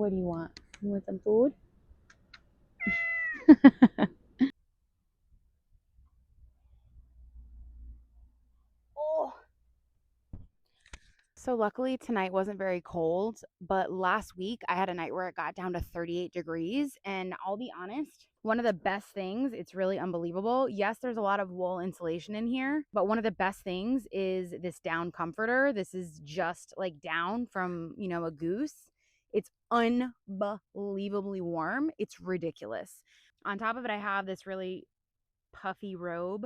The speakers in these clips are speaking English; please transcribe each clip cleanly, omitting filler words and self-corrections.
What do you want? You want some food? Oh. So luckily tonight wasn't very cold, but last week I had a night where it got down to 38 degrees. And I'll be honest, one of the best things, it's really unbelievable. Yes, there's a lot of wool insulation in here, but one of the best things is this down comforter. This is just like down from, a goose. It's unbelievably warm. It's ridiculous. On top of it, I have this really puffy robe,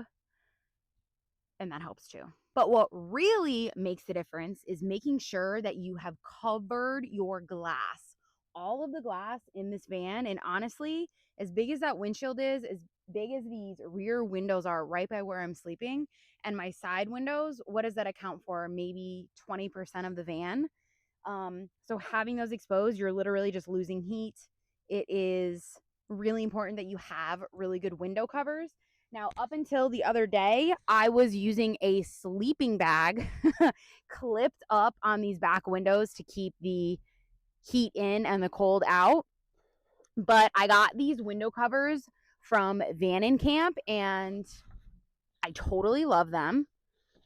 and that helps too. But what really makes the difference is making sure that you have covered your glass. All of the glass in this van, and honestly, as big as that windshield is, as big as these rear windows are right by where I'm sleeping, and my side windows, what does that account for? Maybe 20% of the van. So having those exposed, you're literally just losing heat. It is really important that you have really good window covers. Now, up until the other day, I was using a sleeping bag clipped up on these back windows to keep the heat in and the cold out. But I got these window covers from VannCamp, and I totally love them.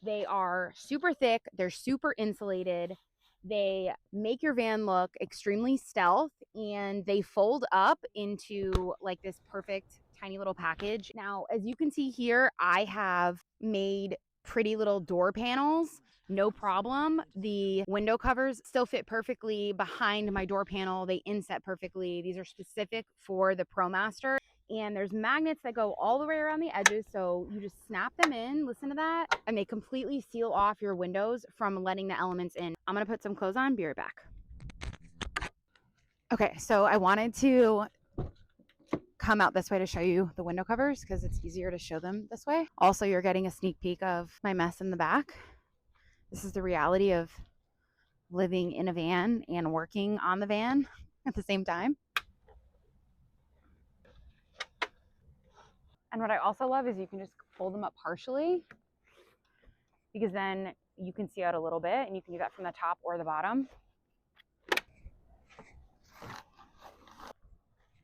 They are super thick. They're super insulated. They make your van look extremely stealth, and they fold up into like this perfect tiny little package. Now, as you can see here, I have made pretty little door panels. No problem. The window covers still fit perfectly behind my door panel. They inset perfectly. These are specific for the ProMaster. And there's magnets that go all the way around the edges, so you just snap them in, listen to that, and they completely seal off your windows from letting the elements in. I'm gonna put some clothes on, be right back. Okay, so I wanted to come out this way to show you the window covers because it's easier to show them this way. Also, you're getting a sneak peek of my mess in the back. This is the reality of living in a van and working on the van at the same time. And what I also love is you can just fold them up partially, because then you can see out a little bit, and you can do that from the top or the bottom.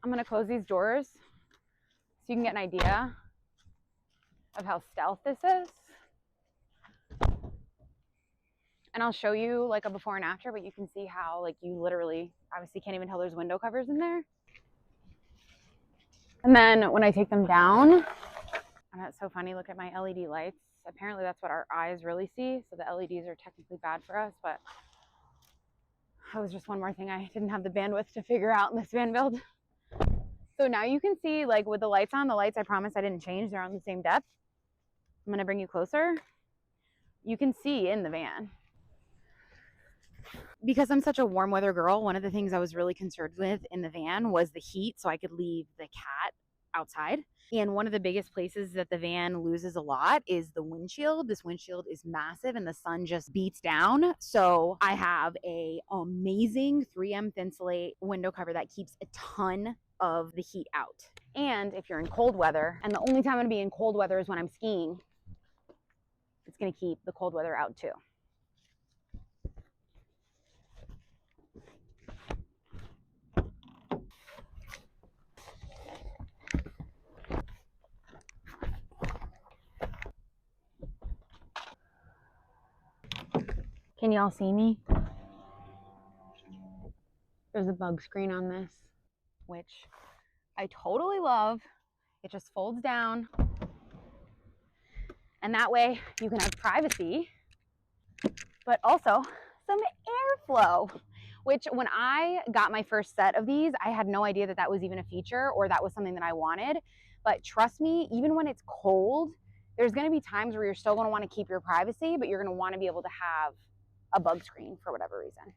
I'm going to close these doors so you can get an idea of how stealth this is. And I'll show you like a before and after, but you can see how like you literally obviously can't even tell there's window covers in there. And then when I take them down, and that's so funny, look at my LED lights. Apparently that's what our eyes really see. So the LEDs are technically bad for us, but that was just one more thing I didn't have the bandwidth to figure out in this van build. So now you can see, like with the lights on, the lights I promise I didn't change. They're on the same depth. I'm going to bring you closer. You can see in the van. Because I'm such a warm weather girl, one of the things I was really concerned with in the van was the heat, so I could leave the cat outside. And one of the biggest places that the van loses a lot is the windshield. This windshield is massive and the sun just beats down. So I have a amazing 3M Thinsulate window cover that keeps a ton of the heat out. And if you're in cold weather, and the only time I'm gonna be in cold weather is when I'm skiing, it's gonna keep the cold weather out too. Can y'all see me? There's a bug screen on this, which I totally love. It just folds down, and that way you can have privacy, but also some airflow, which when I got my first set of these, I had no idea that that was even a feature or that was something that I wanted. But trust me, even when it's cold, there's gonna be times where you're still gonna wanna keep your privacy, but you're gonna wanna be able to have a bug screen for whatever reason.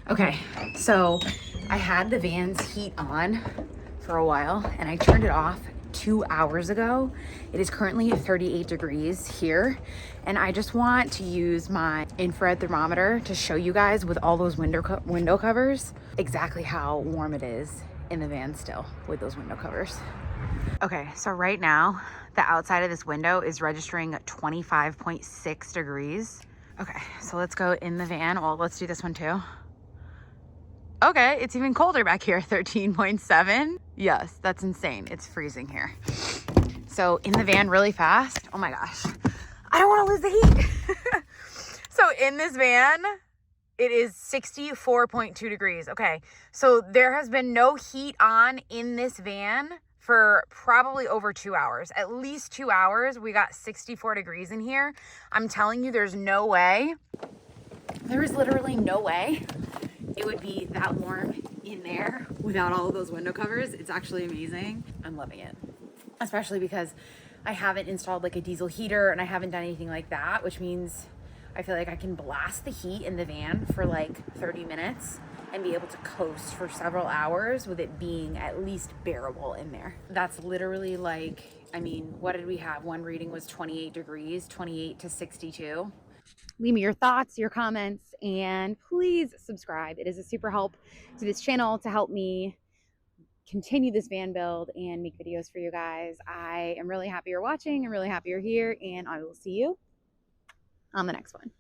Okay, so I had the van's heat on for a while and I turned it off 2 hours ago. It is currently 38 degrees here, and I just want to use my infrared thermometer to show you guys with all those window covers exactly how warm it is in the van still with those window covers. Okay, so right now the outside of this window is registering 25.6 degrees. Okay, so let's go in the van. Well, let's do this one too. Okay, it's even colder back here, 13.7. Yes, that's insane. It's freezing here. So in the van really fast. Oh my gosh, I don't want to lose the heat. So in this van, it is 64.2 degrees. Okay, so there has been no heat on in this van for probably over 2 hours, at least 2 hours. We got 64 degrees in here. I'm telling you, there's no way. There is literally no way it would be that warm in there without all of those window covers. It's actually amazing. I'm loving it, especially because I haven't installed like a diesel heater and I haven't done anything like that, which means I feel like I can blast the heat in the van for like 30 minutes and be able to coast for several hours with it being at least bearable in there. That's literally like, I mean, what did we have? One reading was 28 degrees, 28 to 62. Leave me your thoughts, your comments, and please subscribe. It is a super help to this channel to help me continue this van build and make videos for you guys. I am really happy you're watching. I'm really happy you're here, and I will see you on the next one.